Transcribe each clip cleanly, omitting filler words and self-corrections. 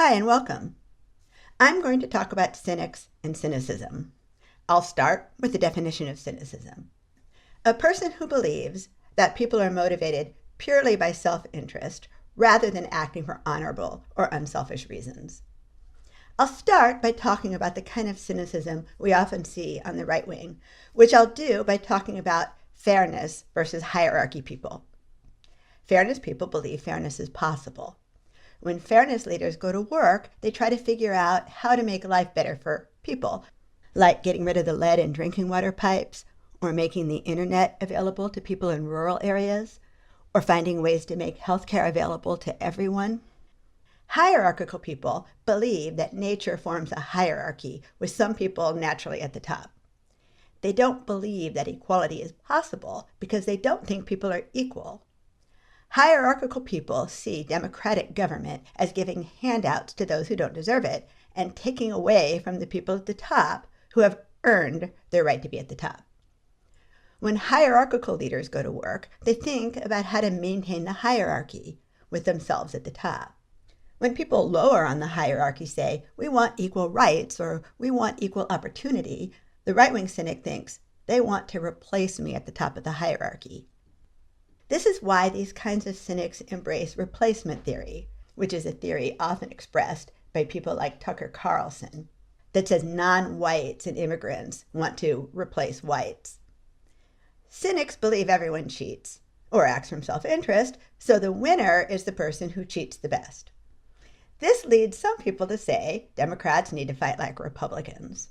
Hi and welcome. I'm going to talk about cynics and cynicism. I'll start with the definition of cynicism. A person who believes that people are motivated purely by self-interest rather than acting for honorable or unselfish reasons. I'll start by talking about the kind of cynicism we often see on the right wing, which I'll do by talking about fairness versus hierarchy people. Fairness people believe fairness is possible. When fairness leaders go to work, they try to figure out how to make life better for people, like getting rid of the lead in drinking water pipes, or making the internet available to people in rural areas, or finding ways to make healthcare available to everyone. Hierarchical people believe that nature forms a hierarchy with some people naturally at the top. They don't believe that equality is possible because they don't think people are equal. Hierarchical people see democratic government as giving handouts to those who don't deserve it and taking away from the people at the top who have earned their right to be at the top. When hierarchical leaders go to work, they think about how to maintain the hierarchy with themselves at the top. When people lower on the hierarchy say, we want equal rights or we want equal opportunity, the right-wing cynic thinks they want to replace me at the top of the hierarchy. This is why these kinds of cynics embrace replacement theory, which is a theory often expressed by people like Tucker Carlson that says non-whites and immigrants want to replace whites. Cynics believe everyone cheats or acts from self-interest, so the winner is the person who cheats the best. This leads some people to say Democrats need to fight like Republicans.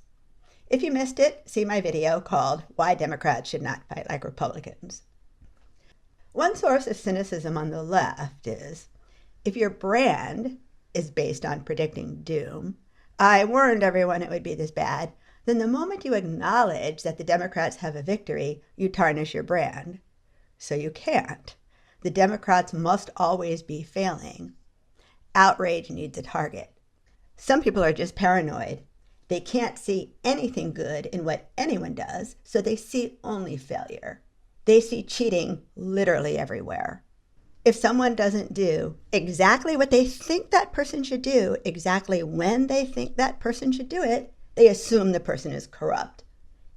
If you missed it, see my video called Why Democrats Should Not Fight Like Republicans. One source of cynicism on the left is, if your brand is based on predicting doom, I warned everyone it would be this bad, then the moment you acknowledge that the Democrats have a victory, you tarnish your brand. So you can't. The Democrats must always be failing. Outrage needs a target. Some people are just paranoid. They can't see anything good in what anyone does, so they see only failure. They see cheating literally everywhere. If someone doesn't do exactly what they think that person should do, exactly when they think that person should do it, they assume the person is corrupt.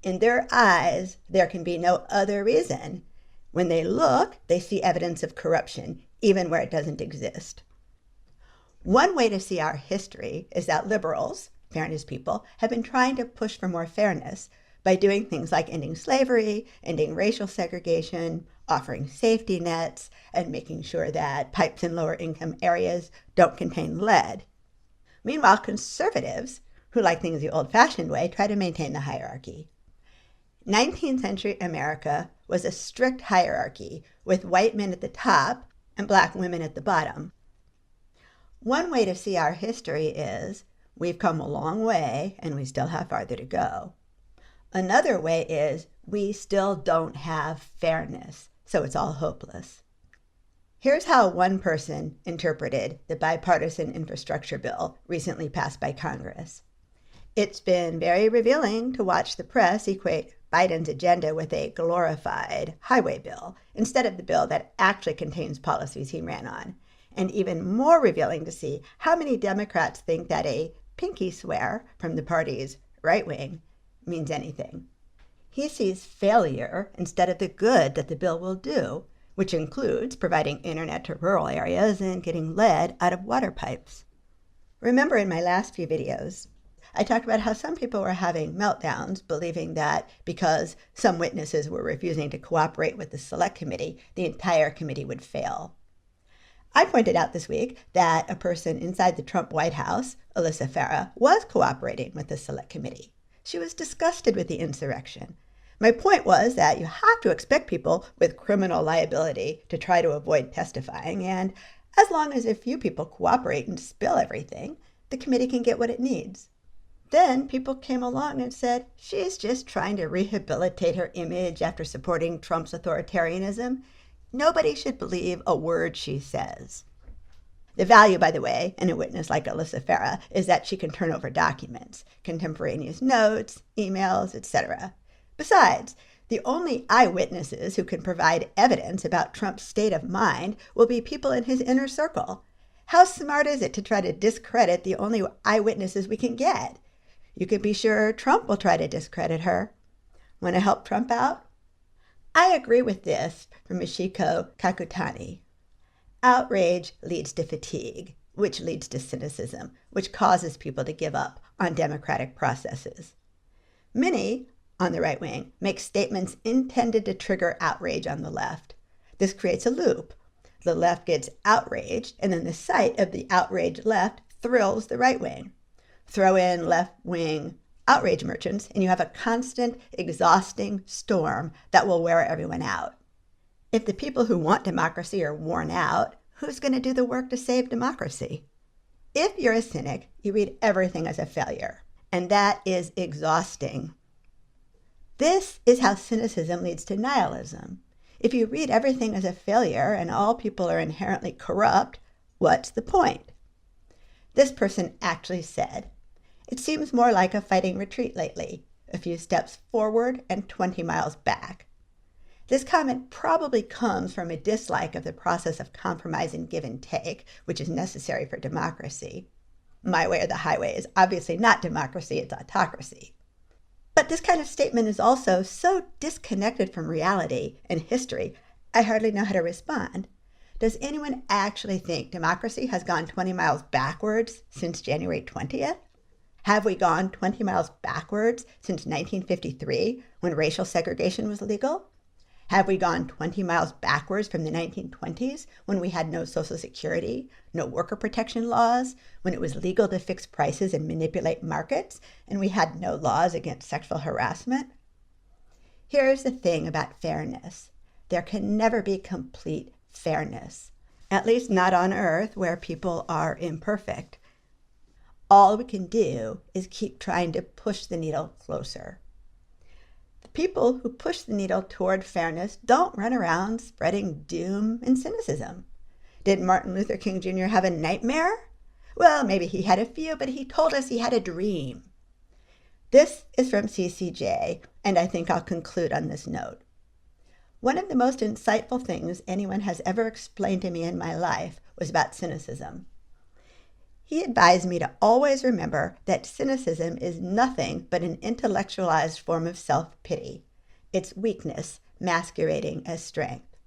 In their eyes, there can be no other reason. When they look, they see evidence of corruption, even where it doesn't exist. One way to see our history is that liberals, fairness people, have been trying to push for more fairness by doing things like ending slavery, ending racial segregation, offering safety nets, and making sure that pipes in lower income areas don't contain lead. Meanwhile, conservatives, who like things the old-fashioned way, try to maintain the hierarchy. 19th century America was a strict hierarchy with white men at the top and black women at the bottom. One way to see our history is we've come a long way and we still have farther to go. Another way is we still don't have fairness, so it's all hopeless. Here's how one person interpreted the bipartisan infrastructure bill recently passed by Congress. It's been very revealing to watch the press equate Biden's agenda with a glorified highway bill instead of the bill that actually contains policies he ran on. And even more revealing to see how many Democrats think that a pinky swear from the party's right wing means anything. He sees failure instead of the good that the bill will do, which includes providing internet to rural areas and getting lead out of water pipes. Remember in my last few videos, I talked about how some people were having meltdowns, believing that because some witnesses were refusing to cooperate with the select committee, the entire committee would fail. I pointed out this week that a person inside the Trump White House, Alyssa Farah, was cooperating with the select committee. She was disgusted with the insurrection. My point was that you have to expect people with criminal liability to try to avoid testifying, and as long as a few people cooperate and spill everything, the committee can get what it needs. Then people came along and said, she's just trying to rehabilitate her image after supporting Trump's authoritarianism. Nobody should believe a word she says. The value, by the way, in a witness like Alyssa Farah is that she can turn over documents, contemporaneous notes, emails, etc. Besides, the only eyewitnesses who can provide evidence about Trump's state of mind will be people in his inner circle. How smart is it to try to discredit the only eyewitnesses we can get? You can be sure Trump will try to discredit her. Want to help Trump out? I agree with this from Michiko Kakutani. Outrage leads to fatigue, which leads to cynicism, which causes people to give up on democratic processes. Many on the right wing make statements intended to trigger outrage on the left. This creates a loop. The left gets outraged, and then the sight of the outraged left thrills the right wing. Throw in left-wing outrage merchants, and you have a constant, exhausting storm that will wear everyone out. If the people who want democracy are worn out, who's going to do the work to save democracy? If you're a cynic, you read everything as a failure, and that is exhausting. This is how cynicism leads to nihilism. If you read everything as a failure and all people are inherently corrupt, what's the point? This person actually said, "It seems more like a fighting retreat lately, a few steps forward and 20 miles back." This comment probably comes from a dislike of the process of compromise and give and take, which is necessary for democracy. My way or the highway is obviously not democracy, it's autocracy. But this kind of statement is also so disconnected from reality and history, I hardly know how to respond. Does anyone actually think democracy has gone 20 miles backwards since January 20th? Have we gone 20 miles backwards since 1953, when racial segregation was legal? Have we gone 20 miles backwards from the 1920s, when we had no Social Security, no worker protection laws, when it was legal to fix prices and manipulate markets, and we had no laws against sexual harassment? Here's the thing about fairness. There can never be complete fairness, at least not on Earth where people are imperfect. All we can do is keep trying to push the needle closer. The people who push the needle toward fairness don't run around spreading doom and cynicism. Did Martin Luther King Jr. have a nightmare? Well, maybe he had a few, but he told us he had a dream. This is from CCJ, and I think I'll conclude on this note. One of the most insightful things anyone has ever explained to me in my life was about cynicism. He advised me to always remember that cynicism is nothing but an intellectualized form of self-pity. It's weakness masquerading as strength.